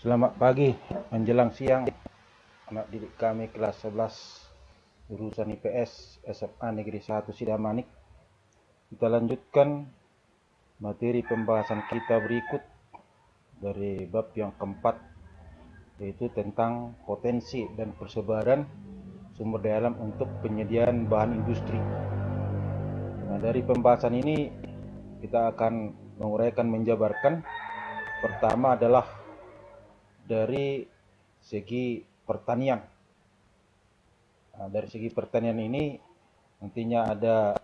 Selamat pagi menjelang siang anak didik kami kelas 11 jurusan IPS SMA Negeri 1 Sidamanik. Kita lanjutkan materi pembahasan kita berikut dari bab yang keempat, yaitu tentang potensi dan persebaran sumber daya alam untuk penyediaan bahan industri. Nah, dari pembahasan ini kita akan menguraikan, menjabarkan. Pertama adalah dari segi pertanian. Nah, dari segi pertanian ini nantinya ada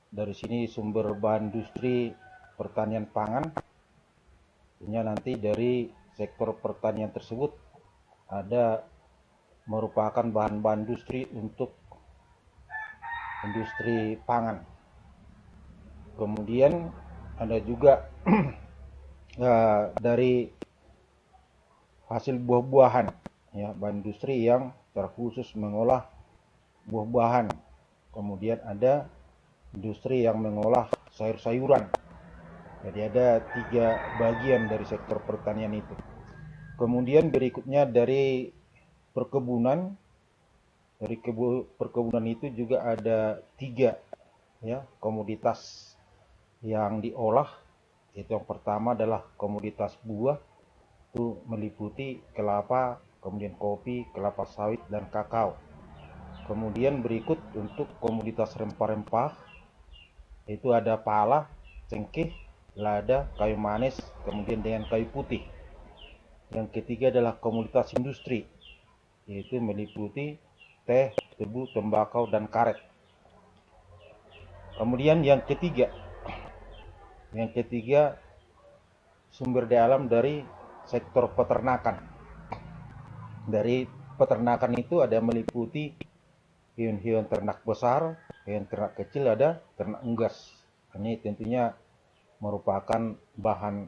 dari sini sumber bahan industri pertanian pangan. Artinya nanti dari sektor pertanian tersebut ada merupakan bahan-bahan industri untuk industri pangan. Kemudian ada juga dari hasil buah-buahan, ya, bahan industri yang terkhusus mengolah buah-buahan. Kemudian ada industri yang mengolah sayur-sayuran. Jadi ada 3 bagian dari sektor pertanian itu. Kemudian berikutnya dari perkebunan. Dari perkebunan itu juga ada 3, ya, komoditas yang diolah. Itu yang pertama adalah komoditas buah, itu meliputi kelapa, kemudian kopi, kelapa sawit, dan kakao. Kemudian berikut untuk komoditas rempah-rempah, itu ada pala, cengkeh, lada, kayu manis, kemudian dengan kayu putih. Yang ketiga adalah komoditas industri, yaitu meliputi teh, tebu, tembakau, dan karet. Kemudian yang ketiga sumber daya alam dari sektor peternakan. Dari peternakan itu ada meliputi hewan-hewan ternak besar, hewan ternak kecil, ada ternak unggas. Ini tentunya merupakan bahan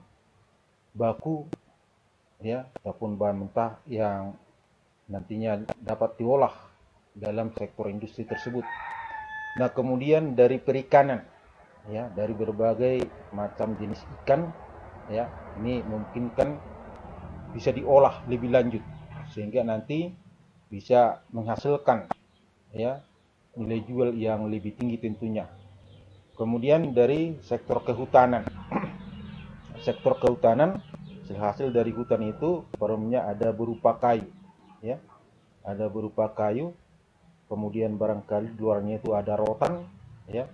baku, ya, ataupun bahan mentah yang nantinya dapat diolah dalam sektor industri tersebut. Nah, kemudian dari perikanan, ya, dari berbagai macam jenis ikan, ya, ini memungkinkan bisa diolah lebih lanjut sehingga nanti bisa menghasilkan, ya, nilai jual yang lebih tinggi tentunya. Kemudian dari sektor kehutanan. Sektor kehutanan, hasil dari hutan itu umumnya ada berupa kayu, ya, ada berupa kayu. Kemudian barangkali di luarnya itu ada rotan, ya.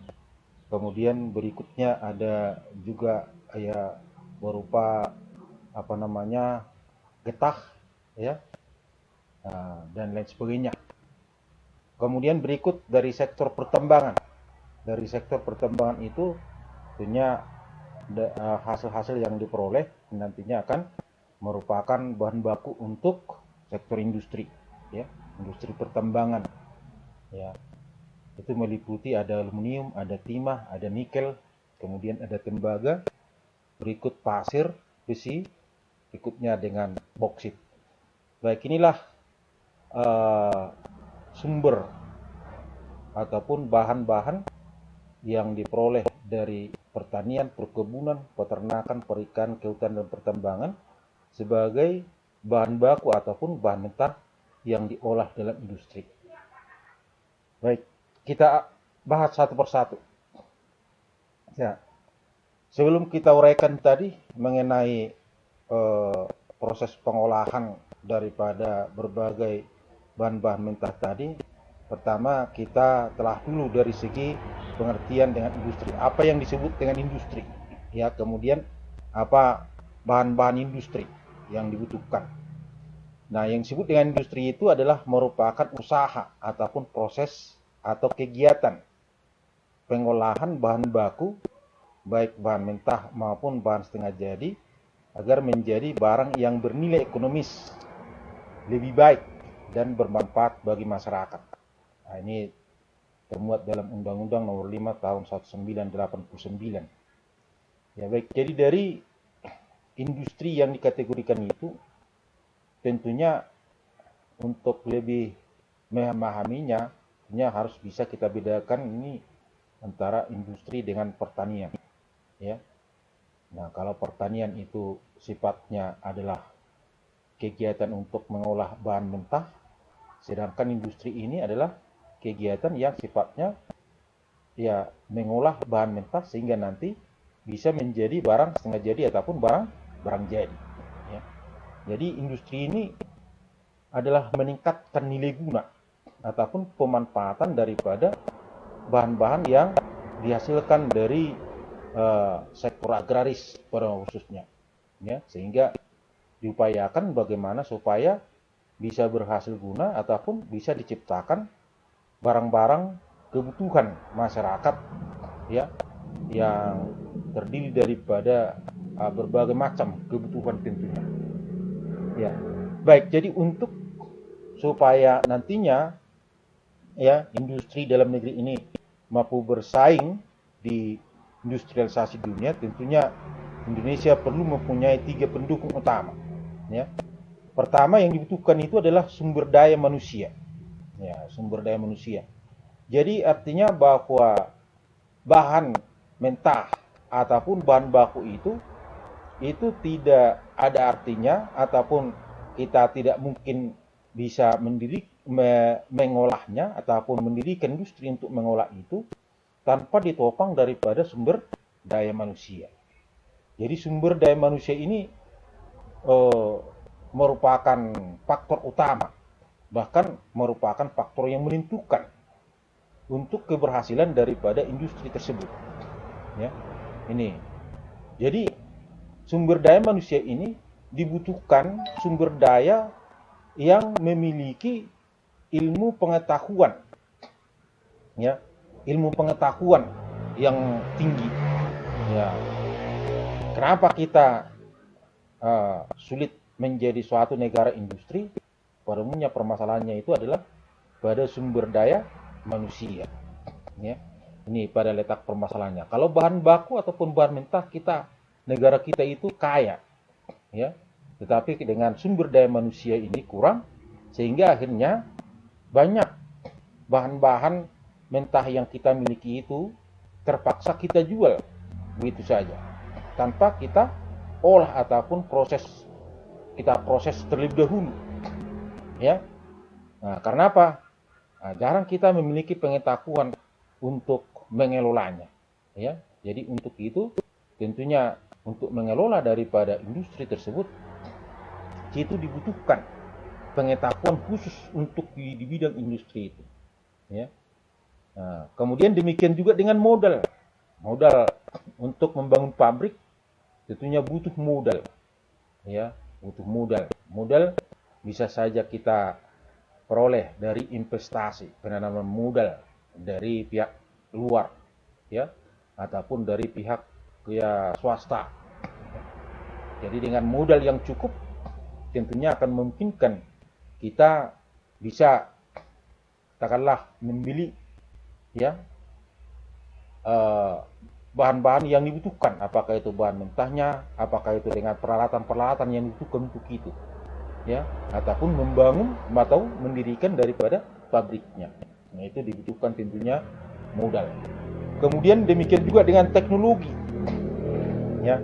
Kemudian berikutnya ada juga, ya, berupa apa namanya, getah, ya, dan lain sebagainya. Kemudian berikut dari sektor pertambangan. Dari sektor pertambangan itu tentunya hasil-hasil yang diperoleh nantinya akan merupakan bahan baku untuk sektor industri, ya, industri pertambangan, ya. Itu meliputi ada aluminium, ada timah, ada nikel, kemudian ada tembaga, berikut pasir, besi, berikutnya dengan boksit. Baik, inilah uh, sumber ataupun bahan-bahan yang diperoleh dari pertanian, perkebunan, peternakan, perikanan, kehutanan, dan pertambangan sebagai bahan baku ataupun bahan mentah yang diolah dalam industri. Baik, kita bahas satu persatu. Ya, sebelum kita uraikan tadi mengenai proses pengolahan daripada berbagai bahan-bahan mentah tadi, pertama kita telah dulu dari segi pengertian dengan industri. Apa yang disebut dengan industri? Ya, kemudian apa bahan-bahan industri yang dibutuhkan. Nah, yang disebut dengan industri itu adalah merupakan usaha ataupun proses atau kegiatan pengolahan bahan baku, baik bahan mentah maupun bahan setengah jadi, agar menjadi barang yang bernilai ekonomis lebih baik dan bermanfaat bagi masyarakat. Nah, ini termuat dalam Undang-Undang Nomor 5 Tahun 1989. Ya, baik. Jadi dari industri yang dikategorikan itu tentunya untuk lebih memahaminya, harus bisa kita bedakan ini antara industri dengan pertanian, ya. Nah, kalau pertanian itu sifatnya adalah kegiatan untuk mengolah bahan mentah, sedangkan industri ini adalah kegiatan yang sifatnya ya mengolah bahan mentah sehingga nanti bisa menjadi barang setengah jadi ataupun barang barang jadi. Ya. Jadi industri ini adalah meningkatkan nilai guna ataupun pemanfaatan daripada bahan-bahan yang dihasilkan dari sektor agraris pada khususnya, ya, sehingga diupayakan bagaimana supaya bisa berhasil guna ataupun bisa diciptakan barang-barang kebutuhan masyarakat, ya, yang terdiri daripada berbagai macam kebutuhan tentunya. Ya, baik. Jadi untuk supaya nantinya ya industri dalam negeri ini mampu bersaing di industrialisasi dunia, tentunya Indonesia perlu mempunyai 3 pendukung utama. Ya, pertama yang dibutuhkan itu adalah sumber daya manusia. Ya, sumber daya manusia. Jadi artinya bahwa bahan mentah ataupun bahan baku itu tidak ada artinya ataupun kita tidak mungkin bisa mengolahnya ataupun mendirikan industri untuk mengolah itu tanpa ditopang daripada sumber daya manusia. Jadi sumber daya manusia ini merupakan faktor utama, bahkan merupakan faktor yang menentukan untuk keberhasilan daripada industri tersebut. Ya, ini. Jadi sumber daya manusia ini dibutuhkan sumber daya yang memiliki ilmu pengetahuan, ya, ilmu pengetahuan yang tinggi. Ya, kenapa kita sulit menjadi suatu negara industri? Pada umumnya permasalahannya itu adalah pada sumber daya manusia. Ya, ini pada letak permasalahannya. Kalau bahan baku ataupun bahan mentah negara kita itu kaya, ya, tetapi dengan sumber daya manusia ini kurang, sehingga akhirnya banyak bahan-bahan mentah yang kita miliki itu terpaksa kita jual begitu saja, tanpa kita olah ataupun kita proses terlebih dahulu, ya. Nah, karena apa? Nah, jarang kita memiliki pengetahuan untuk mengelolanya, ya. Jadi untuk itu tentunya untuk mengelola daripada industri tersebut itu dibutuhkan pengetahuan khusus untuk di bidang industri itu, ya. Nah, kemudian demikian juga dengan modal untuk membangun pabrik tentunya butuh modal, ya, butuh modal bisa saja kita peroleh dari investasi, penanaman modal dari pihak luar, ya, ataupun dari pihak ya swasta. Jadi dengan modal yang cukup tentunya akan memungkinkan kita bisa katakanlah membeli, ya, bahan-bahan yang dibutuhkan, apakah itu bahan mentahnya, apakah itu dengan peralatan-peralatan yang dibutuhkan untuk itu, ya, ataupun membangun atau mendirikan daripada pabriknya. Nah, itu dibutuhkan tentunya modal. Kemudian demikian juga dengan teknologi, ya.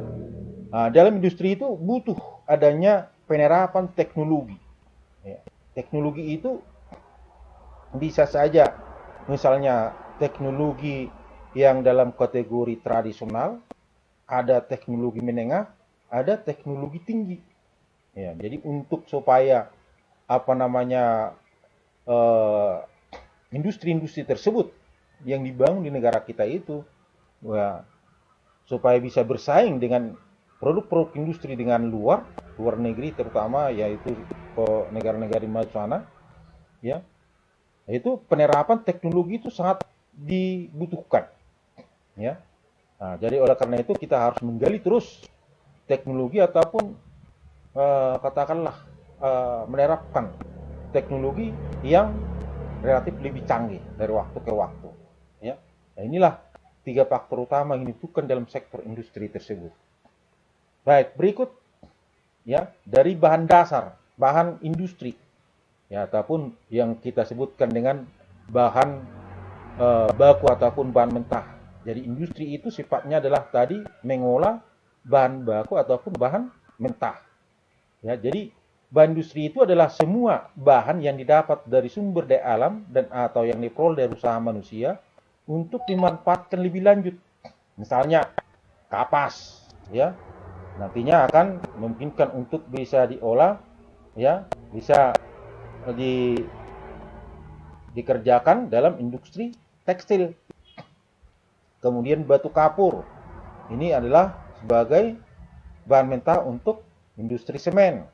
Nah, dalam industri itu butuh adanya penerapan teknologi. Ya. Teknologi itu bisa saja misalnya teknologi yang dalam kategori tradisional, ada teknologi menengah, ada teknologi tinggi. Ya, jadi untuk supaya apa namanya industri-industri tersebut yang dibangun di negara kita itu, ya, supaya bisa bersaing dengan produk-produk industri dengan luar negeri, terutama yaitu negara-negara di maju sana, ya, itu penerapan teknologi itu sangat dibutuhkan, ya. Nah, jadi oleh karena itu kita harus menggali terus teknologi ataupun katakanlah menerapkan teknologi yang relatif lebih canggih dari waktu ke waktu, ya. Nah, inilah 3 faktor utama yang dibutuhkan dalam sektor industri tersebut. Baik, berikut, ya, dari bahan dasar, bahan industri, ya, ataupun yang kita sebutkan dengan bahan baku ataupun bahan mentah. Jadi industri itu sifatnya adalah tadi mengolah bahan baku ataupun bahan mentah. Ya, jadi bahan industri itu adalah semua bahan yang didapat dari sumber daya alam dan atau yang diperoleh dari usaha manusia untuk dimanfaatkan lebih lanjut. Misalnya kapas, ya, nantinya akan memungkinkan untuk bisa diolah, ya, bisa di, dikerjakan dalam industri tekstil. Kemudian batu kapur, ini adalah sebagai bahan mentah untuk industri semen.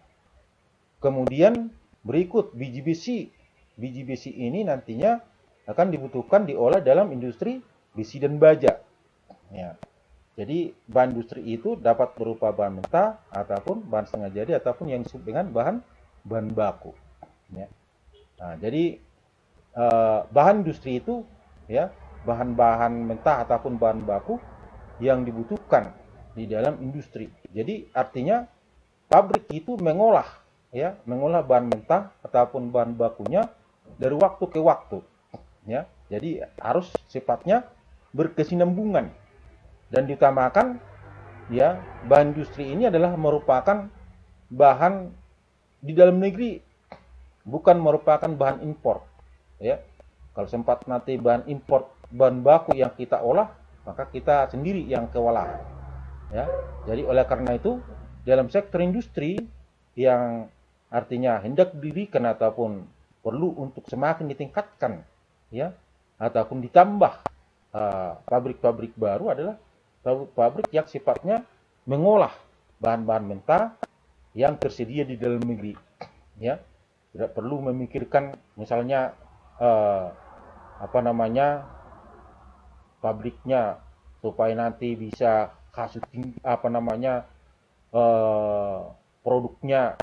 Kemudian berikut biji besi. Biji besi ini nantinya akan dibutuhkan diolah dalam industri besi dan baja. Ya. Jadi bahan industri itu dapat berupa bahan mentah ataupun bahan setengah jadi ataupun yang disebut dengan bahan baku. Ya. Nah, jadi bahan industri itu, ya, bahan-bahan mentah ataupun bahan baku yang dibutuhkan di dalam industri. Jadi artinya pabrik itu mengolah, ya, mengolah bahan mentah ataupun bahan bakunya dari waktu ke waktu, ya. Jadi harus sifatnya berkesinambungan dan diutamakan, ya, bahan industri ini adalah merupakan bahan di dalam negeri, bukan merupakan bahan impor, ya. Kalau sempat nanti bahan impor, bahan baku yang kita olah, maka kita sendiri yang kewalahan, ya. Jadi oleh karena itu dalam sektor industri yang artinya hendak didirikan ataupun perlu untuk semakin ditingkatkan, ya, ataupun ditambah pabrik-pabrik baru adalah pabrik yang sifatnya mengolah bahan-bahan mentah yang tersedia di dalam negeri, ya. Tidak perlu memikirkan misalnya pabriknya supaya nanti bisa kasih produknya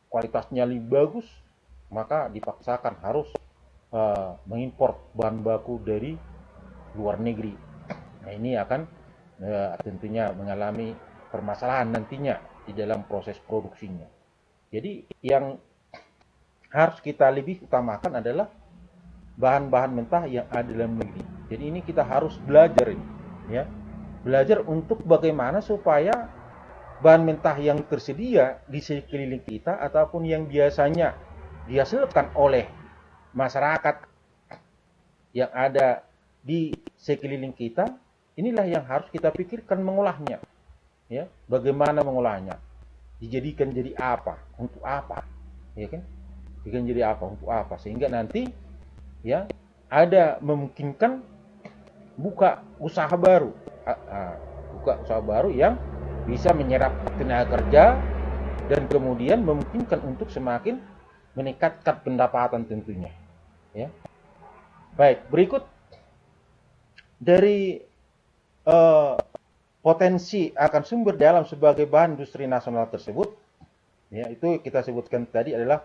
kualitasnya lebih bagus, maka dipaksakan harus mengimpor bahan baku dari luar negeri. Nah, ini akan tentunya mengalami permasalahan nantinya di dalam proses produksinya. Jadi yang harus kita lebih utamakan adalah bahan-bahan mentah yang ada dalam negeri. Jadi ini kita harus belajar ini, ya. Belajar untuk bagaimana supaya bahan mentah yang tersedia di sekeliling kita ataupun yang biasanya dihasilkan oleh masyarakat yang ada di sekeliling kita, inilah yang harus kita pikirkan mengolahnya, ya. Bagaimana mengolahnya? Dijadikan jadi apa? Untuk apa? Ya kan? Dijadikan jadi apa? Untuk apa? Sehingga nanti, ya, ada memungkinkan buka usaha baru yang bisa menyerap tenaga kerja dan kemudian memungkinkan untuk semakin meningkatkan pendapatan tentunya, ya. Baik, berikut dari potensi akan sumber daya alam sebagai bahan industri nasional tersebut, ya, itu kita sebutkan tadi adalah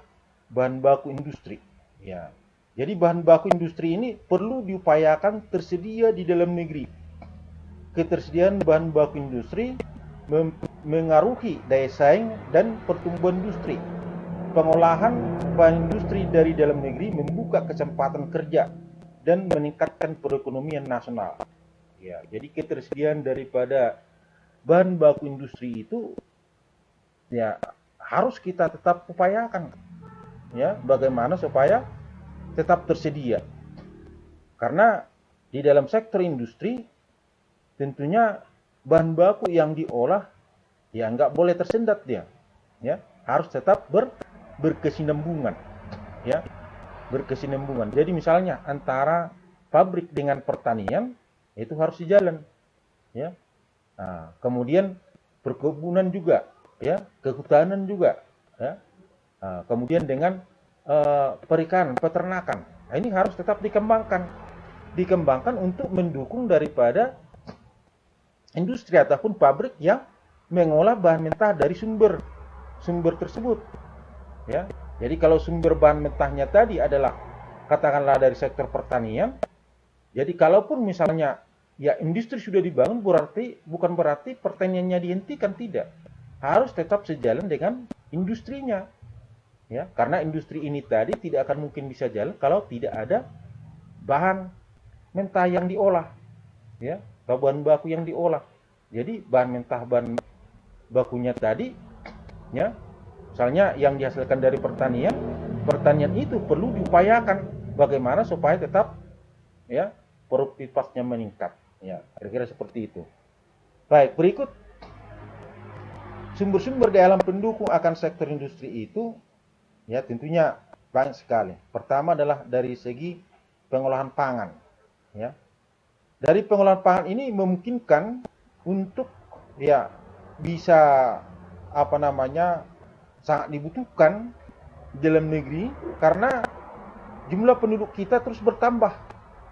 bahan baku industri, ya. Jadi bahan baku industri ini perlu diupayakan tersedia di dalam negeri. Ketersediaan bahan baku industri mengaruhi daya saing dan pertumbuhan industri. Pengolahan bahan industri dari dalam negeri membuka kesempatan kerja dan meningkatkan perekonomian nasional. Ya, jadi ketersediaan daripada bahan baku industri itu, ya, harus kita tetap upayakan, ya, bagaimana supaya tetap tersedia. Karena di dalam sektor industri tentunya bahan baku yang diolah, ya, nggak boleh tersendat dia, ya, harus tetap berkesinambungan, ya, berkesinambungan. Jadi misalnya antara pabrik dengan pertanian itu harus sejalan, ya. Nah, kemudian perkebunan juga, ya, kehutanan juga, ya. Nah, kemudian dengan perikanan, peternakan. Nah, ini harus tetap dikembangkan untuk mendukung daripada industri ataupun pabrik yang mengolah bahan mentah dari sumber tersebut, ya. Jadi kalau sumber bahan mentahnya tadi adalah katakanlah dari sektor pertanian, jadi kalaupun misalnya, ya, industri sudah dibangun, bukan berarti pertaniannya dihentikan, tidak. Harus tetap sejalan dengan industrinya, ya, karena industri ini tadi tidak akan mungkin bisa jalan kalau tidak ada bahan mentah yang diolah, ya, bahan baku yang diolah. Jadi bahan mentah, bahan bakunya tadi, ya, misalnya yang dihasilkan dari pertanian itu perlu diupayakan bagaimana supaya tetap, ya, produktivitasnya meningkat. Ya, kira-kira seperti itu. Baik, berikut sumber-sumber di alam pendukung akan sektor industri itu, ya, tentunya banyak sekali. Pertama adalah dari segi pengolahan pangan, ya. Dari pengolahan pangan ini memungkinkan untuk, ya, bisa sangat dibutuhkan di dalam negeri karena jumlah penduduk kita terus bertambah,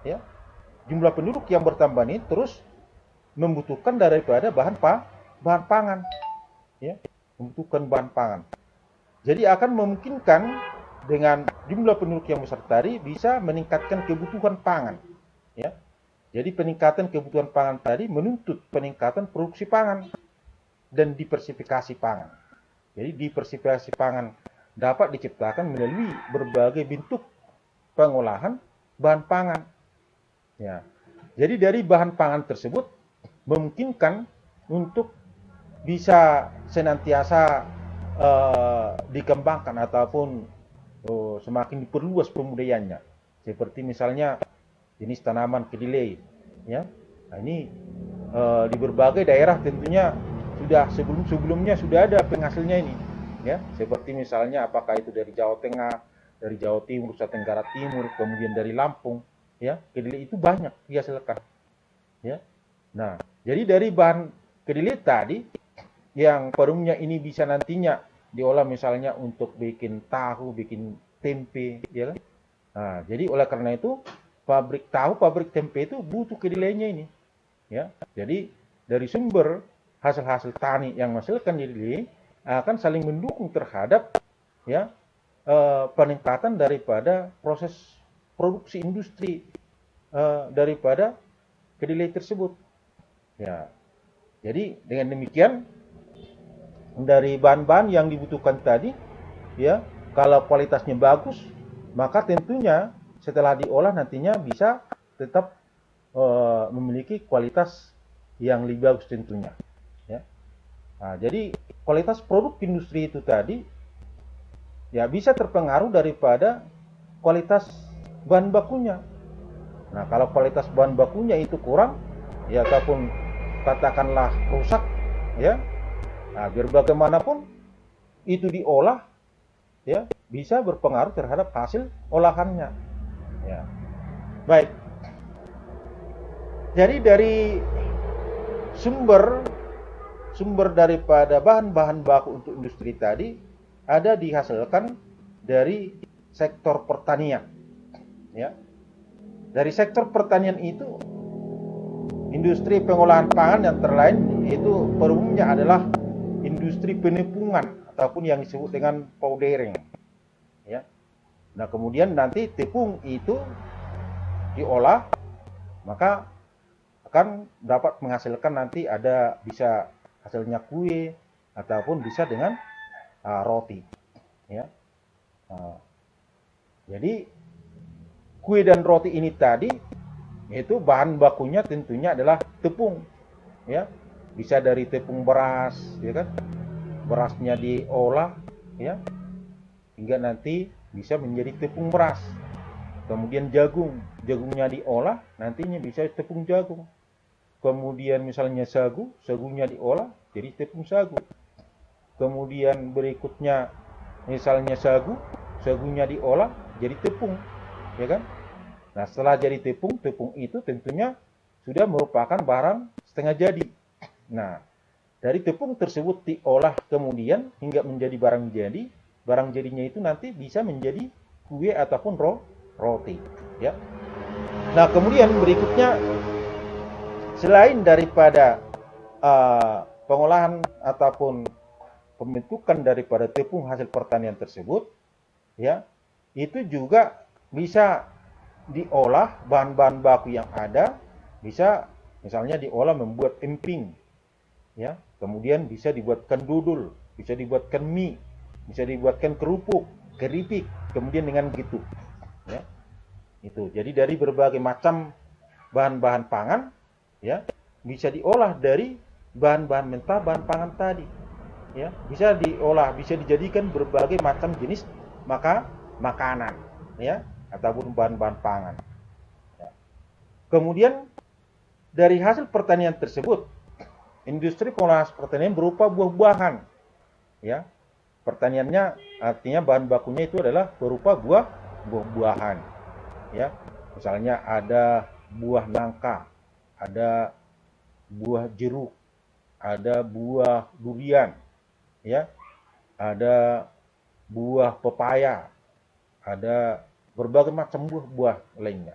ya. Jumlah penduduk yang bertambah ini terus membutuhkan daripada bahan pangan, ya, membutuhkan bahan pangan. Jadi akan memungkinkan dengan jumlah penduduk yang besar tadi bisa meningkatkan kebutuhan pangan, ya. Jadi peningkatan kebutuhan pangan tadi menuntut peningkatan produksi pangan dan diversifikasi pangan. Jadi diversifikasi pangan dapat diciptakan melalui berbagai bentuk pengolahan bahan pangan. Ya. Jadi dari bahan pangan tersebut memungkinkan untuk bisa senantiasa dikembangkan ataupun semakin diperluas pembudidayaannya. Seperti misalnya jenis tanaman kedelai, ya. Nah, ini di berbagai daerah tentunya sudah sebelumnya sudah ada penghasilnya ini, ya. Seperti misalnya apakah itu dari Jawa Tengah, dari Jawa Timur, Nusa Tenggara Timur, kemudian dari Lampung, ya. Kedelai itu banyak dihasilkan, ya. Nah, jadi dari bahan kedelai tadi yang parumnya ini bisa nantinya diolah misalnya untuk bikin tahu, bikin tempe, ya. Nah, jadi oleh karena itu pabrik tahu, pabrik tempe itu butuh kedelainya ini, ya. Jadi dari sumber hasil-hasil tani yang menghasilkan kedelai akan saling mendukung terhadap, ya, peningkatan daripada proses produksi industri daripada kedelai tersebut, ya. Jadi dengan demikian dari bahan-bahan yang dibutuhkan tadi, ya, kalau kualitasnya bagus, maka tentunya setelah diolah nantinya bisa tetap memiliki kualitas yang lebih bagus tentunya, ya. Nah, jadi kualitas produk industri itu tadi, ya, bisa terpengaruh daripada kualitas bahan bakunya. Nah, kalau kualitas bahan bakunya itu kurang, ya, ataupun katakanlah rusak, ya, nah, biar bagaimanapun itu diolah, ya, bisa berpengaruh terhadap hasil olahannya. Ya. Baik. Jadi dari sumber daripada bahan-bahan baku untuk industri tadi ada dihasilkan dari sektor pertanian, ya. Dari sektor pertanian itu industri pengolahan pangan yang terlain itu perumumnya adalah industri penepungan ataupun yang disebut dengan powdering, ya. Nah, kemudian nanti tepung itu diolah, maka akan dapat menghasilkan nanti ada bisa hasilnya kue ataupun bisa dengan roti, ya. Jadi kue dan roti ini tadi itu bahan bakunya tentunya adalah tepung, ya. Bisa dari tepung beras, ya kan? Berasnya diolah, ya, hingga nanti bisa menjadi tepung beras. Kemudian jagungnya diolah, nantinya bisa tepung jagung. Kemudian misalnya sagunya diolah jadi tepung sagu. Kemudian berikutnya misalnya sagunya diolah jadi tepung, ya kan? Nah, setelah jadi tepung itu tentunya sudah merupakan barang setengah jadi. Nah, dari tepung tersebut diolah kemudian hingga menjadi barang jadi. Barang jadinya itu nanti bisa menjadi kue ataupun roti, ya. Nah, kemudian berikutnya selain daripada pengolahan ataupun pembentukan daripada tepung hasil pertanian tersebut, ya, itu juga bisa diolah bahan-bahan baku yang ada, bisa misalnya diolah membuat emping, ya. Kemudian bisa dibuatkan dodol, bisa dibuatkan mie, bisa dibuatkan kerupuk, keripik, kemudian dengan begitu, ya. Itu. Jadi dari berbagai macam bahan-bahan pangan, ya, bisa diolah dari bahan-bahan mentah, bahan pangan tadi. Ya, bisa diolah, bisa dijadikan berbagai macam jenis makanan, ya, ataupun bahan-bahan pangan. Ya. Kemudian dari hasil pertanian tersebut, industri pengolahan pertanian berupa buah-buahan. Ya, pertaniannya artinya bahan bakunya itu adalah berupa buah-buahan. Ya, misalnya ada buah nangka, ada buah jeruk, ada buah durian, ya, ada buah pepaya, ada berbagai macam buah-buah lainnya.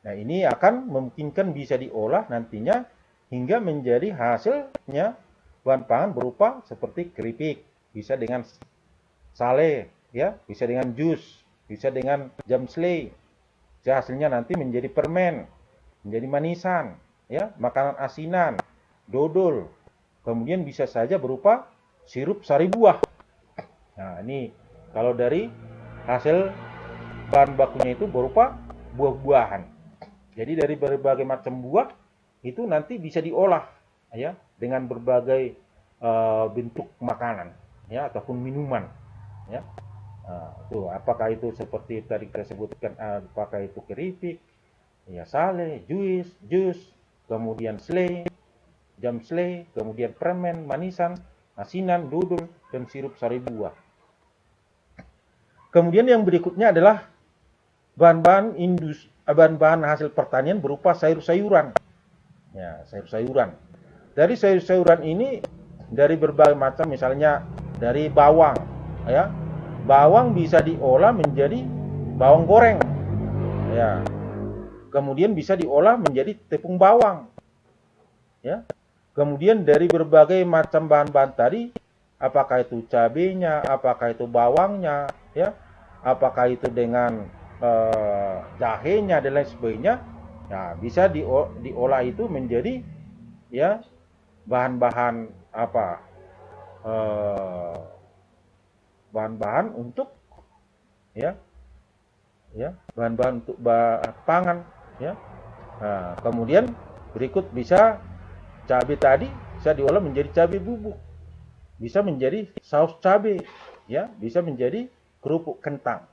Nah, ini akan memungkinkan bisa diolah nantinya hingga menjadi hasilnya bahan pangan berupa seperti keripik, bisa dengan sale, ya, bisa dengan jus, bisa dengan jamsle. Hasilnya nanti menjadi permen, menjadi manisan, ya, makanan asinan, dodol. Kemudian bisa saja berupa sirup sari buah. Nah, ini kalau dari hasil bahan bakunya itu berupa buah-buahan. Jadi dari berbagai macam buah itu nanti bisa diolah, ya, dengan berbagai bentuk makanan, ya, ataupun minuman, ya. Tuh, apakah itu seperti tadi kita sebutkan, apakah itu keripik, ya, sale, jus, kemudian jam sle, kemudian permen, manisan, asinan, dodol, dan sirup sari buah. Kemudian yang berikutnya adalah bahan-bahan hasil pertanian berupa sayur-sayuran. Ya, sayur-sayuran. Dari sayur-sayuran ini dari berbagai macam, misalnya dari bawang, ya. Bawang bisa diolah menjadi bawang goreng. Ya. Kemudian bisa diolah menjadi tepung bawang. Ya. Kemudian dari berbagai macam bahan-bahan tadi, apakah itu cabenya, apakah itu bawangnya, ya, apakah itu dengan jahenya dan lain sebagainya, nah, bisa diolah itu menjadi, ya, bahan-bahan apa, bahan-bahan untuk, ya, bahan-bahan untuk pangan, ya. Nah, kemudian berikut bisa cabai tadi bisa diolah menjadi cabai bubuk, bisa menjadi saus cabai, ya, bisa menjadi kerupuk kentang,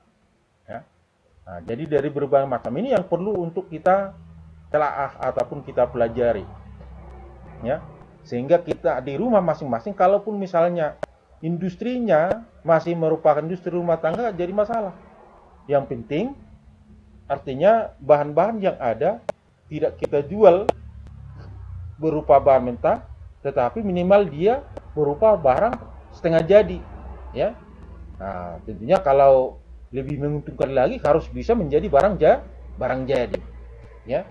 ya. Nah, jadi dari berbagai macam ini yang perlu untuk kita telaah ataupun kita pelajari, ya, sehingga kita di rumah masing-masing, kalaupun misalnya industrinya masih merupakan industri rumah tangga, jadi masalah. Yang penting artinya bahan-bahan yang ada tidak kita jual berupa bahan mentah, tetapi minimal dia berupa barang setengah jadi, ya. Nah, tentunya kalau lebih menguntungkan lagi harus bisa menjadi barang jadi, ya,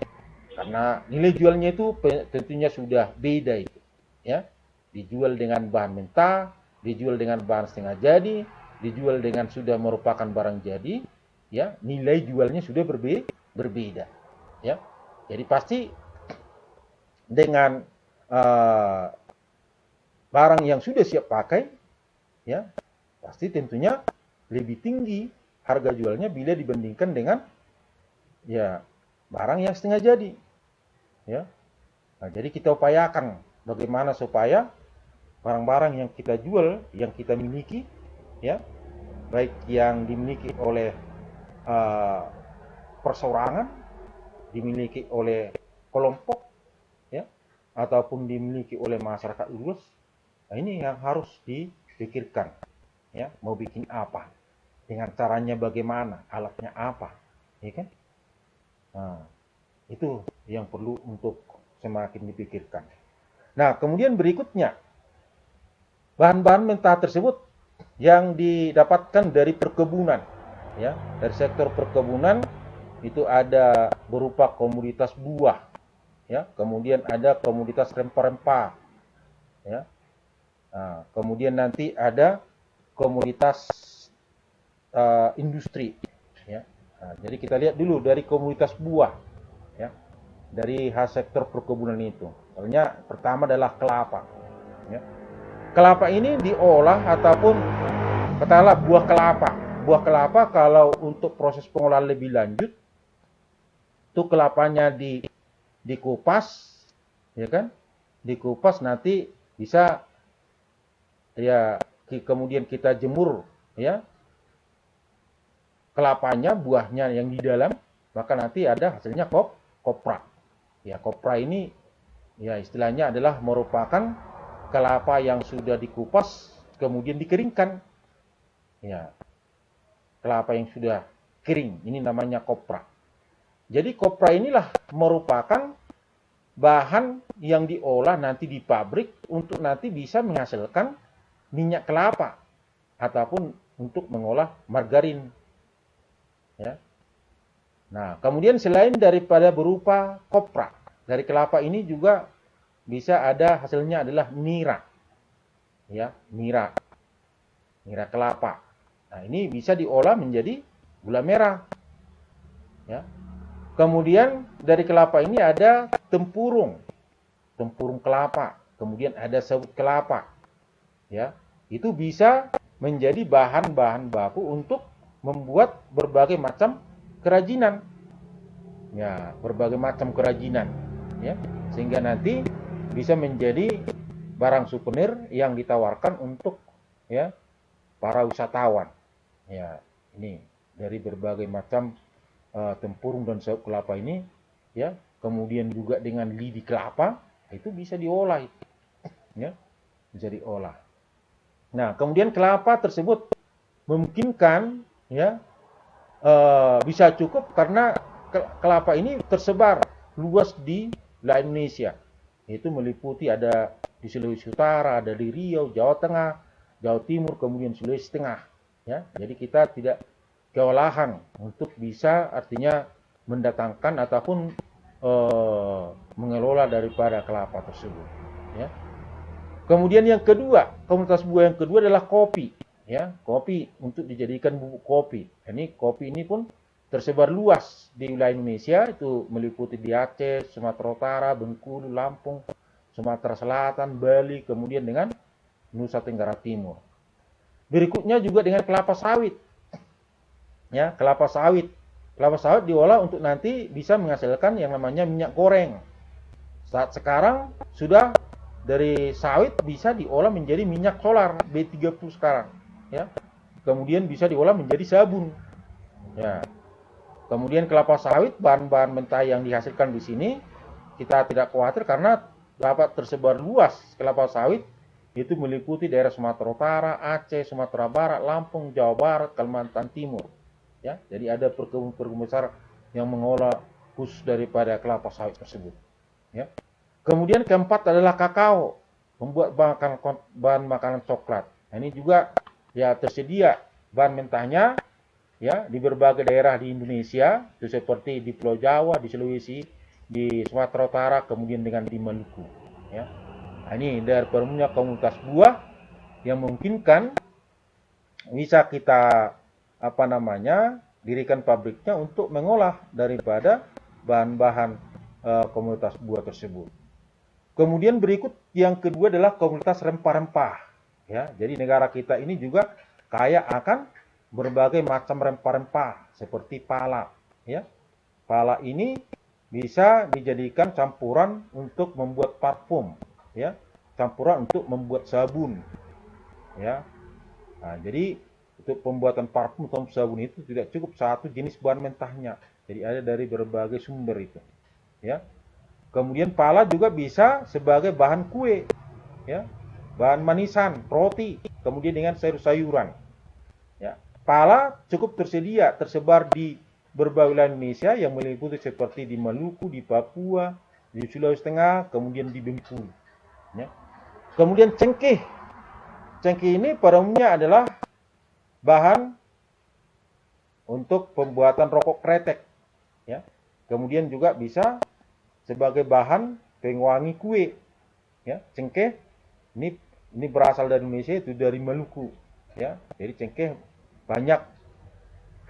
karena nilai jualnya itu tentunya sudah beda itu, ya, dijual dengan bahan mentah, dijual dengan bahan setengah jadi, dijual dengan sudah merupakan barang jadi, ya, nilai jualnya sudah berbeda, ya. Jadi pasti dengan barang yang sudah siap pakai, ya, pasti tentunya lebih tinggi harga jualnya bila dibandingkan dengan, ya, barang yang setengah jadi, ya. Nah, jadi kita upayakan bagaimana supaya barang-barang yang kita jual, yang kita miliki, ya, baik yang dimiliki oleh perseorangan, dimiliki oleh kelompok, ya, ataupun dimiliki oleh masyarakat luas. Nah, ini yang harus dipikirkan, ya, mau bikin apa, dengan caranya bagaimana, alatnya apa, ya kan? Nah, itu yang perlu untuk semakin dipikirkan. Nah, kemudian berikutnya, bahan-bahan mentah tersebut yang didapatkan dari perkebunan, ya, dari sektor perkebunan itu ada berupa komoditas buah, ya, kemudian ada komoditas rempah-rempah, ya. Nah, kemudian nanti ada komoditas industri, ya. Nah, jadi kita lihat dulu dari komoditas buah, ya, dari sektor perkebunan itu. Soalnya pertama adalah kelapa, ya. Kelapa ini diolah ataupun katakanlah buah kelapa. Buah kelapa kalau untuk proses pengolahan lebih lanjut, itu kelapanya dikupas, ya kan? dikupas nanti bisa ya kemudian kita jemur ya kelapanya, buahnya yang di dalam, maka nanti ada hasilnya kopra. Ya, kopra ini ya istilahnya adalah merupakan kelapa yang sudah dikupas kemudian dikeringkan. Ya, kelapa yang sudah kering, ini namanya kopra. Jadi kopra inilah merupakan bahan yang diolah nanti di pabrik untuk nanti bisa menghasilkan minyak kelapa ataupun untuk mengolah margarin. Ya. Nah, kemudian selain daripada berupa kopra, dari kelapa ini juga bisa ada hasilnya adalah nira. Ya, nira kelapa. Nah, ini bisa diolah menjadi gula merah. Ya. Kemudian dari kelapa ini ada tempurung kelapa. Kemudian ada sawit kelapa. Ya, itu bisa menjadi bahan-bahan baku untuk membuat berbagai macam kerajinan. Ya, berbagai macam kerajinan. Ya, sehingga nanti bisa menjadi barang souvenir yang ditawarkan untuk ya para wisatawan. Ya, ini dari berbagai macam tempurung dan sawit kelapa ini, ya, kemudian juga dengan lidi kelapa itu bisa diolah, ya, bisa diolah. Nah, kemudian kelapa tersebut memungkinkan, ya, bisa cukup karena kelapa ini tersebar luas di wilayah Indonesia. Itu meliputi ada di Sulawesi Utara, ada di Riau, Jawa Tengah, Jawa Timur, kemudian Sulawesi Tengah. Ya, jadi kita tidak kewalahan untuk bisa artinya mendatangkan ataupun mengelola daripada kelapa tersebut. Ya. Kemudian yang kedua, komoditas buah yang kedua adalah kopi. Ya, kopi untuk dijadikan bubuk kopi. Ini kopi ini pun tersebar luas di wilayah Indonesia, itu meliputi di Aceh, Sumatera Utara, Bengkulu, Lampung, Sumatera Selatan, Bali, kemudian dengan Nusa Tenggara Timur. Berikutnya juga dengan kelapa sawit. Ya, kelapa sawit. Kelapa sawit diolah untuk nanti bisa menghasilkan yang namanya minyak goreng. Saat sekarang sudah dari sawit bisa diolah menjadi minyak solar B30 sekarang, ya. Kemudian bisa diolah menjadi sabun. Ya. Kemudian kelapa sawit, bahan-bahan mentah yang dihasilkan di sini kita tidak khawatir karena dapat tersebar luas. Kelapa sawit itu meliputi daerah Sumatera Utara, Aceh, Sumatera Barat, Lampung, Jawa Barat, Kalimantan Timur. Ya, jadi ada perkebunan besar yang mengolah khusus daripada kelapa sawit tersebut. Ya. Kemudian keempat adalah kakao, membuat bahan makanan coklat. Nah, ini juga ya tersedia bahan mentahnya ya di berbagai daerah di Indonesia, itu seperti di Pulau Jawa, di Sulawesi, di Sumatera Utara, kemudian dengan di Maluku. Ya. Nah, ini dari permunya komunitas buah yang memungkinkan bisa kita dirikan pabriknya untuk mengolah daripada bahan-bahan komunitas buah tersebut. Kemudian berikut yang kedua adalah komunitas rempah-rempah. Ya, jadi negara kita ini juga kaya akan berbagai macam rempah-rempah seperti pala. Ya, pala ini bisa dijadikan campuran untuk membuat parfum. Ya, campuran untuk membuat sabun. Ya, nah, jadi untuk pembuatan parfum atau sabun itu tidak cukup satu jenis bahan mentahnya. Jadi ada dari berbagai sumber itu. Ya. Kemudian pala juga bisa sebagai bahan kue, ya, bahan manisan, roti, kemudian dengan sayur-sayuran. Ya, pala cukup tersebar di berbagai wilayah Indonesia yang meliputi seperti di Maluku, di Papua, di Sulawesi Tengah, kemudian di Bengkulu. Ya. Kemudian cengkeh ini pada umumnya adalah bahan untuk pembuatan rokok kretek. Ya. Kemudian juga bisa sebagai bahan pengwangi kue. Ya, cengkeh ini berasal dari Indonesia, itu dari Maluku. Ya, jadi cengkeh banyak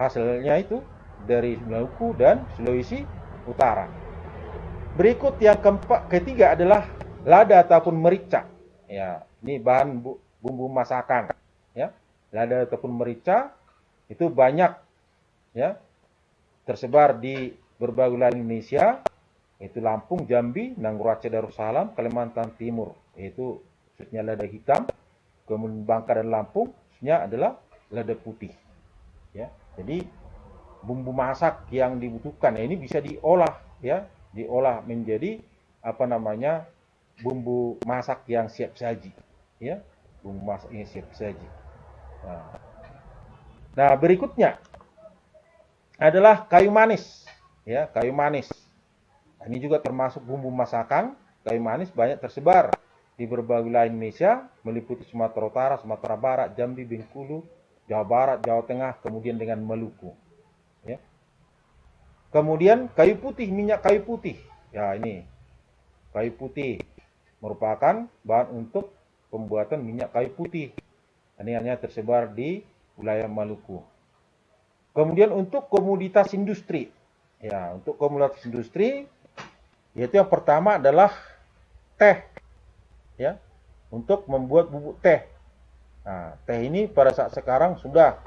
hasilnya itu dari Maluku dan Sulawesi Utara. Berikut yang ketiga adalah lada ataupun merica. Ya, ini bahan bumbu masakan. Ya, lada ataupun merica itu banyak ya tersebar di berbagai wilayah Indonesia. yaitu Lampung, Jambi, Nanggro Aceh Darussalam, Kalimantan Timur, yaitu maksudnya lada hitam, kemudian Bangka dan Lampung maksudnya adalah lada putih. Ya, jadi bumbu masak yang dibutuhkan ini bisa diolah, ya, diolah menjadi bumbu masak yang siap saji, ya, bumbu masak yang siap saji. Nah, berikutnya adalah kayu manis, ya, kayu manis. Ini juga termasuk bumbu masakan. Kayu manis banyak tersebar di berbagai wilayah Indonesia, meliputi Sumatera Utara, Sumatera Barat, Jambi, Bengkulu, Jawa Barat, Jawa Tengah, kemudian dengan Maluku. Ya. Kemudian kayu putih, minyak kayu putih. Ya, ini kayu putih merupakan bahan untuk pembuatan minyak kayu putih. Ini hanya tersebar di wilayah Maluku. Kemudian untuk komoditas industri. Ya, untuk komoditas industri, yaitu yang pertama adalah teh. Ya, untuk membuat bubuk teh. Nah, teh ini pada saat sekarang sudah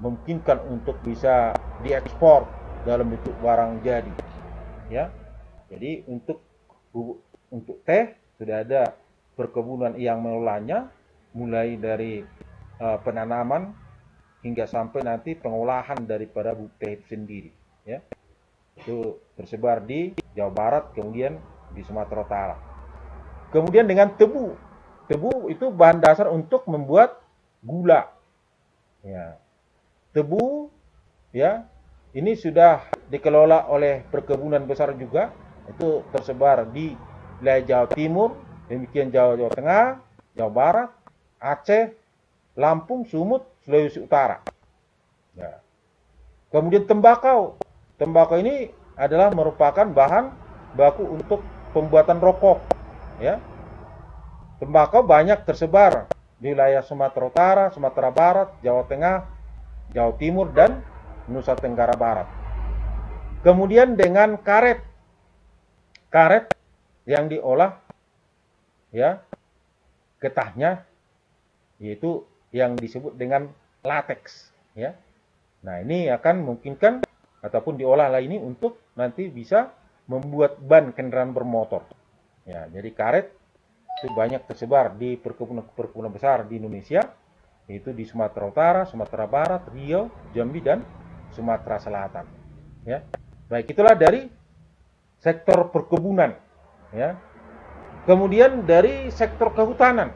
memungkinkan untuk bisa diekspor dalam bentuk barang jadi. Ya, jadi untuk teh sudah ada perkebunan yang mengelolanya, mulai dari penanaman hingga sampai nanti pengolahan daripada bubuk teh itu sendiri. Ya, itu tersebar di Jawa Barat, kemudian di Sumatera Utara. Kemudian dengan tebu. Tebu itu bahan dasar untuk membuat gula. Ya. Tebu, ya, ini sudah dikelola oleh perkebunan besar juga. Itu tersebar di wilayah Jawa Timur, demikian Jawa Tengah, Jawa Barat, Aceh, Lampung, Sumut, Sulawesi Utara. Ya. Kemudian tembakau. Tembakau ini adalah merupakan bahan baku untuk pembuatan rokok. Ya. Tembakau banyak tersebar di wilayah Sumatera Utara, Sumatera Barat, Jawa Tengah, Jawa Timur, dan Nusa Tenggara Barat. Kemudian dengan karet. Karet yang diolah, ya, getahnya, yaitu yang disebut dengan lateks. Ya. Nah, ini akan memungkinkan ataupun diolah lah ini untuk nanti bisa membuat ban kendaraan bermotor. Ya, jadi karet itu banyak tersebar di perkebunan besar di Indonesia, yaitu di Sumatera Utara, Sumatera Barat, Riau, Jambi, dan Sumatera Selatan. Ya, baik, itulah dari sektor perkebunan. Ya, kemudian dari sektor kehutanan.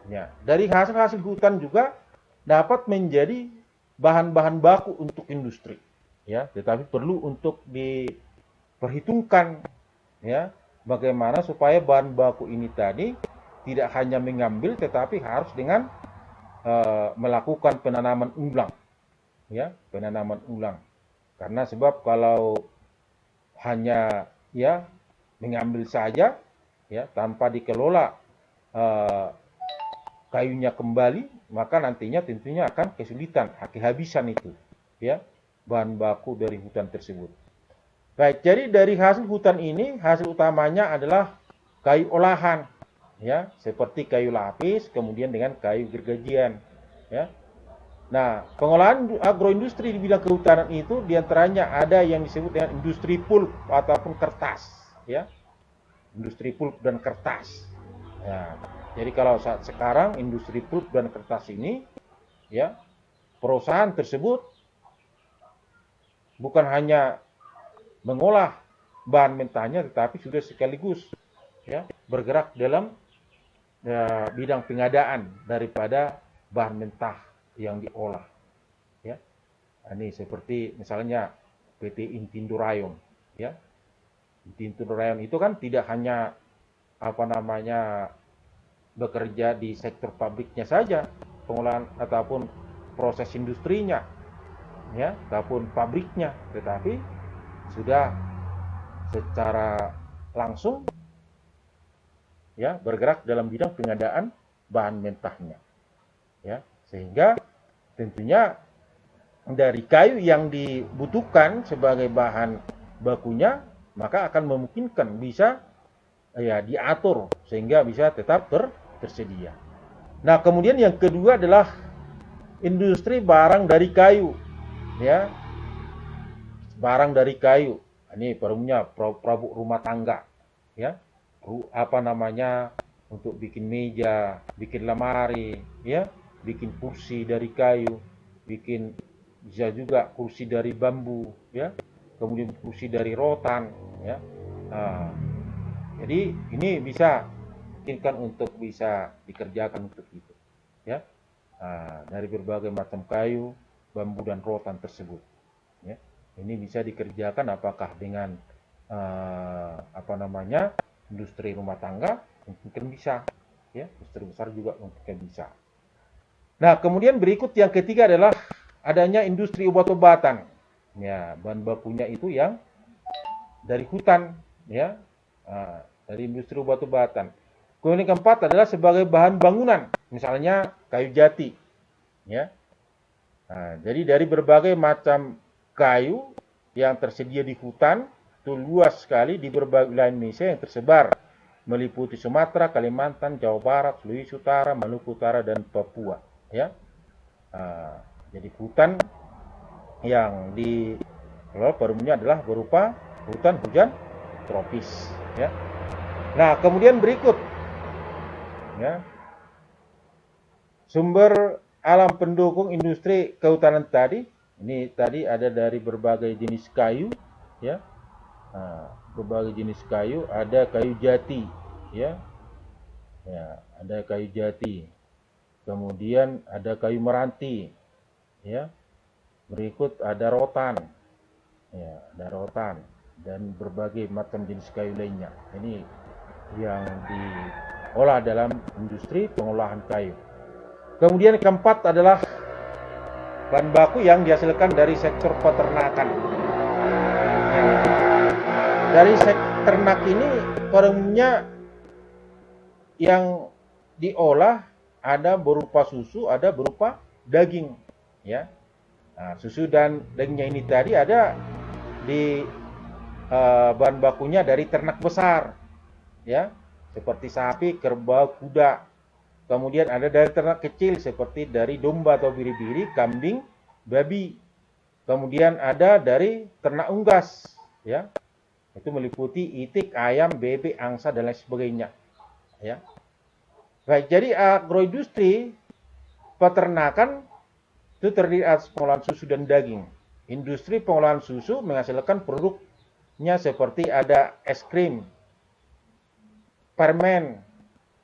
Ya, dari hasil-hasil hutan juga dapat menjadi bahan-bahan baku untuk industri. Ya, tetapi perlu untuk diperhitungkan, ya, bagaimana supaya bahan baku ini tadi tidak hanya mengambil, tetapi harus dengan melakukan penanaman ulang, ya, penanaman ulang. Karena sebab kalau hanya, ya, mengambil saja, ya, tanpa dikelola kayunya kembali, maka nantinya tentunya akan kesulitan, kehabisan itu, ya, bahan baku dari hutan tersebut. Baik, jadi dari hasil hutan ini, hasil utamanya adalah kayu olahan, ya, seperti kayu lapis, kemudian dengan kayu gergajian, ya. Nah, pengolahan agroindustri di bidang kehutanan itu diantaranya ada yang disebut dengan industri pulp ataupun kertas, ya, industri pulp dan kertas. Ya, jadi kalau saat sekarang industri pulp dan kertas ini, ya, perusahaan tersebut bukan hanya mengolah bahan mentahnya, tetapi sudah sekaligus, ya, bergerak dalam bidang pengadaan daripada bahan mentah yang diolah. Ya, ini seperti misalnya PT Intindo Rayon. Ya, Intindo Rayon itu kan tidak hanya bekerja di sektor pabriknya saja, pengolahan ataupun proses industrinya, ya, ataupun pabriknya, tetapi sudah secara langsung, ya, bergerak dalam bidang pengadaan bahan mentahnya, ya, sehingga tentunya dari kayu yang dibutuhkan sebagai bahan bakunya maka akan memungkinkan bisa, ya, diatur sehingga bisa tetap tersedia. Nah, kemudian yang kedua adalah industri barang dari kayu, ya, barang dari kayu. Ini perumnya perabot rumah tangga, ya. Apa namanya, untuk bikin meja, bikin lemari, ya, bikin kursi dari kayu, bikin bisa juga kursi dari bambu, ya, kemudian kursi dari rotan, ya. Nah, jadi ini bisa mungkin untuk bisa dikerjakan untuk itu, ya. Nah, dari berbagai macam kayu, bambu dan rotan tersebut, ya. Ini bisa dikerjakan apakah dengan apa namanya, industri rumah tangga, mungkin bisa, ya, industri besar juga mungkin bisa. Nah, kemudian berikut yang ketiga adalah adanya industri obat-obatan. Ya, bahan bakunya itu yang dari hutan, ya, dari industri obat-obatan. Kemudian yang keempat adalah sebagai bahan bangunan, misalnya kayu jati, ya. Nah, jadi dari berbagai macam kayu yang tersedia di hutan itu luas sekali di berbagai wilayah Indonesia yang tersebar meliputi Sumatera, Kalimantan, Jawa Barat, Sulawesi Utara, Maluku Utara, dan Papua, ya. Nah, jadi hutan yang dikelola perumnya adalah berupa hutan hujan tropis, ya. Nah, kemudian berikut, ya, sumber alam pendukung industri kehutanan tadi. Ini tadi ada dari berbagai jenis kayu, ya. Nah, berbagai jenis kayu, ada kayu jati, ya. Ya, ada kayu jati. Kemudian ada kayu meranti, ya. Berikut ada rotan. Ya, ada rotan dan berbagai macam jenis kayu lainnya. Ini yang diolah dalam industri pengolahan kayu. Kemudian keempat adalah bahan baku yang dihasilkan dari sektor peternakan. Dari sektor ternak ini perumnya yang diolah ada berupa susu, ada berupa daging, ya. Nah, susu dan dagingnya ini tadi ada di bahan bakunya dari ternak besar, ya, seperti sapi, kerbau, kuda. Kemudian ada dari ternak kecil seperti dari domba atau biri-biri, kambing, babi. Kemudian ada dari ternak unggas, ya. Itu meliputi itik, ayam, bebek, angsa dan lain sebagainya, ya. Baik, jadi agroindustri peternakan itu terdiri atas pengolahan susu dan daging. Industri pengolahan susu menghasilkan produknya seperti ada es krim, permen,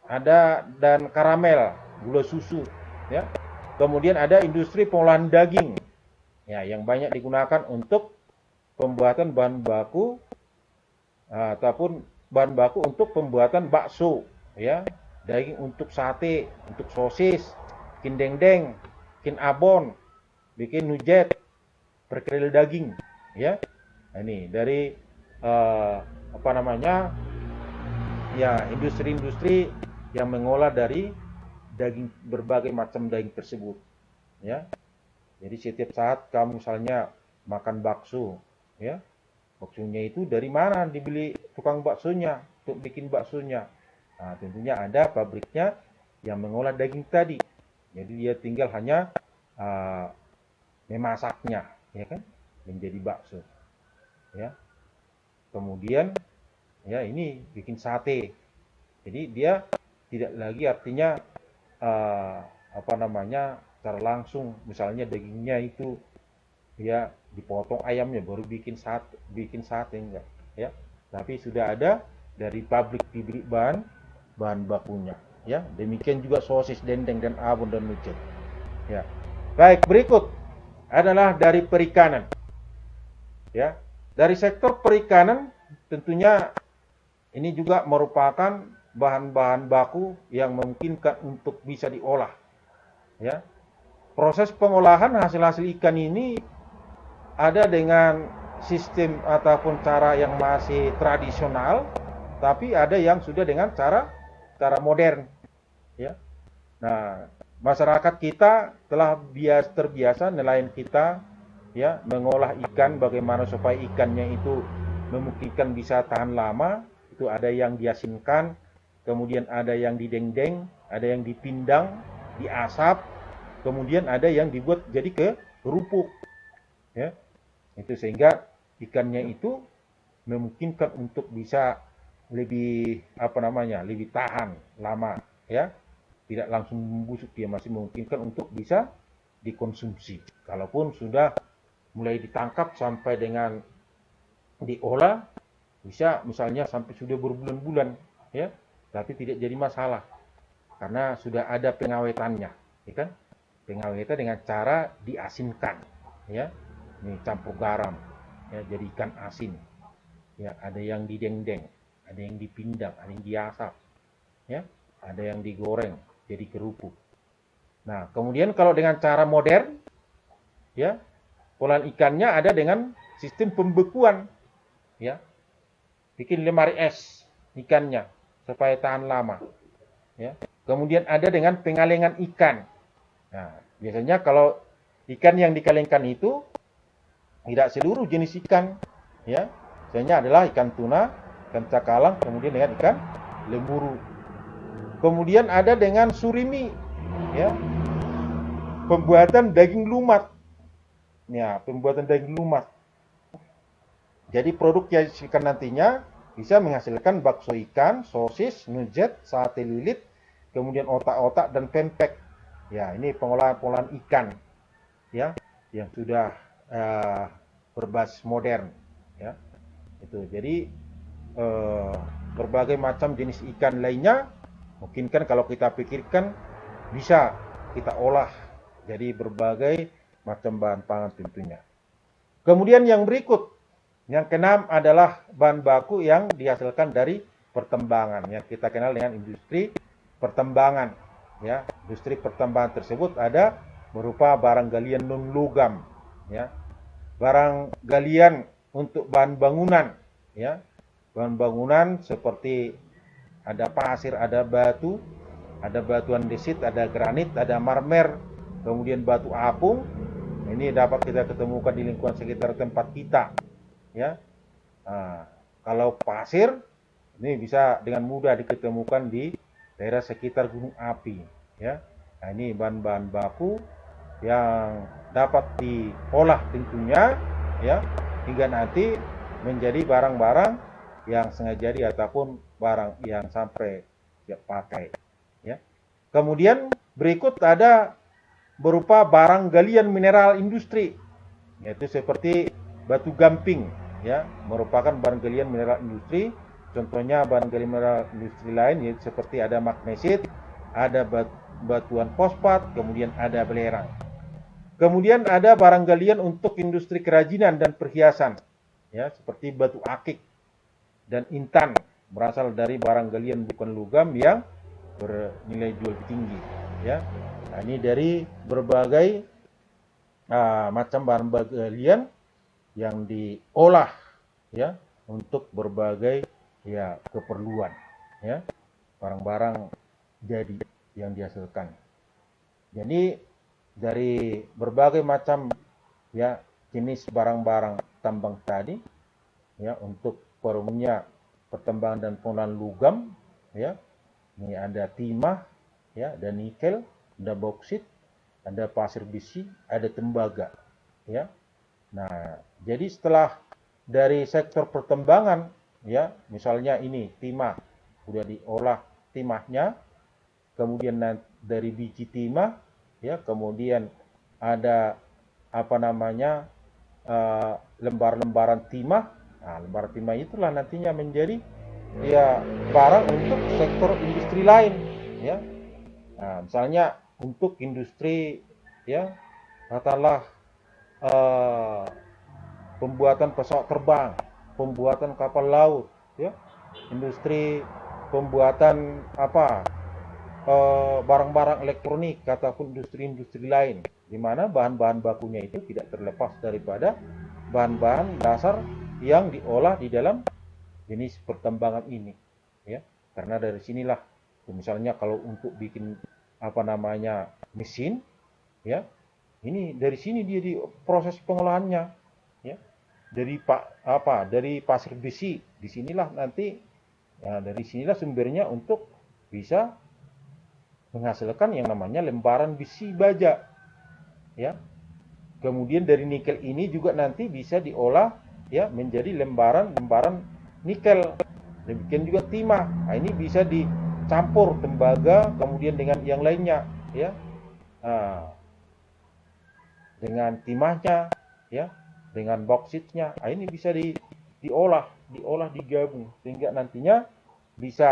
ada dan karamel, gula susu, ya. Kemudian ada industri pengolahan daging, ya, yang banyak digunakan untuk pembuatan bahan baku ataupun bahan baku untuk pembuatan bakso, ya, daging untuk sate, untuk sosis, bikin dendeng, bikin abon, bikin nujet, perkedel daging, ya. Nah, ini dari apa namanya, ya, industri-industri yang mengolah dari daging, berbagai macam daging tersebut, ya. Jadi setiap saat kamu misalnya makan bakso, ya, baksonya itu dari mana dibeli tukang baksonya untuk bikin baksonya? Nah, tentunya ada pabriknya yang mengolah daging tadi. Jadi dia tinggal hanya memasaknya, ya kan, menjadi bakso, ya. Kemudian, ya, ini bikin sate. Jadi dia tidak lagi artinya apa namanya, secara langsung misalnya dagingnya itu, ya, dipotong ayamnya baru bikin sate enggak, ya. Tapi sudah ada dari pabrik dibeli bahan bakunya, ya. Demikian juga sosis, dendeng dan abon dan nujet, ya. Baik, berikut adalah dari perikanan, ya. Dari sektor perikanan tentunya ini juga merupakan bahan-bahan baku yang memungkinkan untuk bisa diolah, ya. Proses pengolahan hasil-hasil ikan ini ada dengan sistem ataupun cara yang masih tradisional, tapi ada yang sudah dengan cara modern, ya. Nah, masyarakat kita telah terbiasa, nelayan kita, ya, mengolah ikan bagaimana supaya ikannya itu memungkinkan bisa tahan lama. Itu ada yang diasinkan, kemudian ada yang didendeng, ada yang dipindang, diasap, kemudian ada yang dibuat jadi kerupuk, ya. Itu sehingga ikannya itu memungkinkan untuk bisa lebih lebih tahan lama, ya, tidak langsung membusuk, dia masih memungkinkan untuk bisa dikonsumsi. Kalaupun sudah mulai ditangkap sampai dengan diolah, bisa misalnya sampai sudah berbulan-bulan, ya, tapi tidak jadi masalah karena sudah ada pengawetannya, ya kan? Pengawetan dengan cara diasinkan, ya, ini campur garam, ya, jadi ikan asin, ya, ada yang didendeng, ada yang dipindang, ada yang diasap, ya, ada yang digoreng jadi kerupuk. Nah, kemudian kalau dengan cara modern, ya, olahan ikannya ada dengan sistem pembekuan, ya, bikin lemari es ikannya supaya tahan lama, ya. Kemudian ada dengan pengalengan ikan. Nah, biasanya kalau ikan yang dikalengkan itu tidak seluruh jenis ikan, ya. Biasanya adalah ikan tuna, ikan cakalang, kemudian dengan ikan lemuru. Kemudian ada dengan surimi, ya, pembuatan daging lumat, ya, pembuatan daging lumat. Jadi produk yang dihasilkan nantinya bisa menghasilkan bakso ikan, sosis, nugget, sate lilit, kemudian otak-otak dan pempek. Ya, ini pengolahan-pengolahan ikan, ya, yang sudah berbasis modern, ya. Itu. Jadi berbagai macam jenis ikan lainnya mungkin kan kalau kita pikirkan bisa kita olah jadi berbagai macam bahan pangan tentunya. Kemudian yang berikut, yang keenam adalah bahan baku yang dihasilkan dari pertambangan, yang kita kenal dengan industri pertambangan, ya. Industri pertambangan tersebut ada berupa barang galian non logam, ya, barang galian untuk bahan bangunan, ya, bahan bangunan seperti ada pasir, ada batu, ada batuan desit, ada granit, ada marmer, kemudian batu apung. Ini dapat kita ketemukan di lingkungan sekitar tempat kita, ya. Nah, kalau pasir ini bisa dengan mudah diketemukan di daerah sekitar gunung api, ya. Nah, ini bahan-bahan baku yang dapat diolah tentunya, ya, hingga nanti menjadi barang-barang yang sengaja jadi ataupun barang yang sampai dipakai, ya. Kemudian berikut ada berupa barang galian mineral industri, yaitu seperti batu gamping, ya, merupakan barang galian mineral industri. Contohnya barang galian mineral industri lain yaitu seperti ada magnesit, ada batuan fosfat, kemudian ada belerang. Kemudian ada barang galian untuk industri kerajinan dan perhiasan, ya, seperti batu akik dan intan, berasal dari barang galian bukan logam yang bernilai jual tinggi, ya. Nah, ini dari berbagai macam bahan galian yang diolah, ya, untuk berbagai, ya, keperluan, ya, barang-barang jadi yang dihasilkan. Jadi dari berbagai macam, ya, jenis barang-barang tambang tadi, ya, untuk forumnya pertambangan dan pengolahan logam, ya, ini ada timah, ya, ada nikel, ada bauksit, ada pasir besi, ada tembaga, ya. Nah, jadi setelah dari sektor pertambangan, ya, misalnya ini timah, sudah diolah timahnya, kemudian dari biji timah, ya, kemudian ada lembar-lembaran timah. Nah, lembaran timah itulah nantinya menjadi, ya, barang untuk sektor industri lain, ya. Nah, misalnya untuk industri, ya, katakanlah pembuatan pesawat terbang, pembuatan kapal laut, ya, industri pembuatan barang-barang elektronik ataupun industri-industri lain, di mana bahan-bahan bakunya itu tidak terlepas daripada bahan-bahan dasar yang diolah di dalam jenis pertambangan ini, ya. Karena dari sinilah, misalnya kalau untuk bikin mesin, ya, ini dari sini dia di proses pengolahannya, ya, dari pasir besi, disinilah nanti, ya, dari sinilah sumbernya untuk bisa menghasilkan yang namanya lembaran besi baja, ya. Kemudian dari nikel ini juga nanti bisa diolah ya menjadi lembaran-lembaran nikel. Demikian juga timah. Nah, ini bisa dicampur tembaga kemudian dengan yang lainnya, ya. Nah, dengan timahnya, ya, dengan boksitnya. Nah, ini bisa diolah digabung sehingga nantinya bisa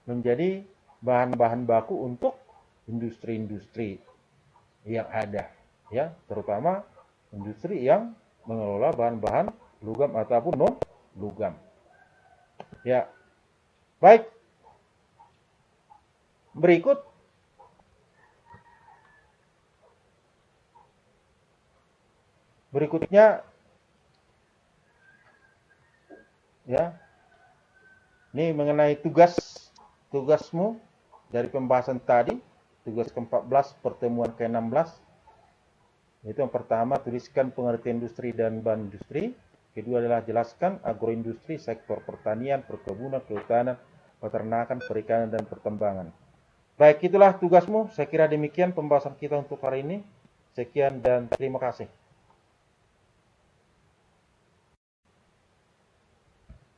menjadi bahan-bahan baku untuk industri-industri yang ada, ya, terutama industri yang mengelola bahan-bahan logam ataupun non logam. Ya, baik. Berikutnya, ya, ini mengenai tugasmu dari pembahasan tadi, tugas ke-14 pertemuan ke-16. Itu yang pertama, tuliskan pengertian industri dan bahan industri. Kedua adalah jelaskan agroindustri, sektor pertanian, perkebunan, kehutanan, peternakan, perikanan, dan pertambangan. Baik, itulah tugasmu. Saya kira demikian pembahasan kita untuk hari ini. Sekian dan terima kasih.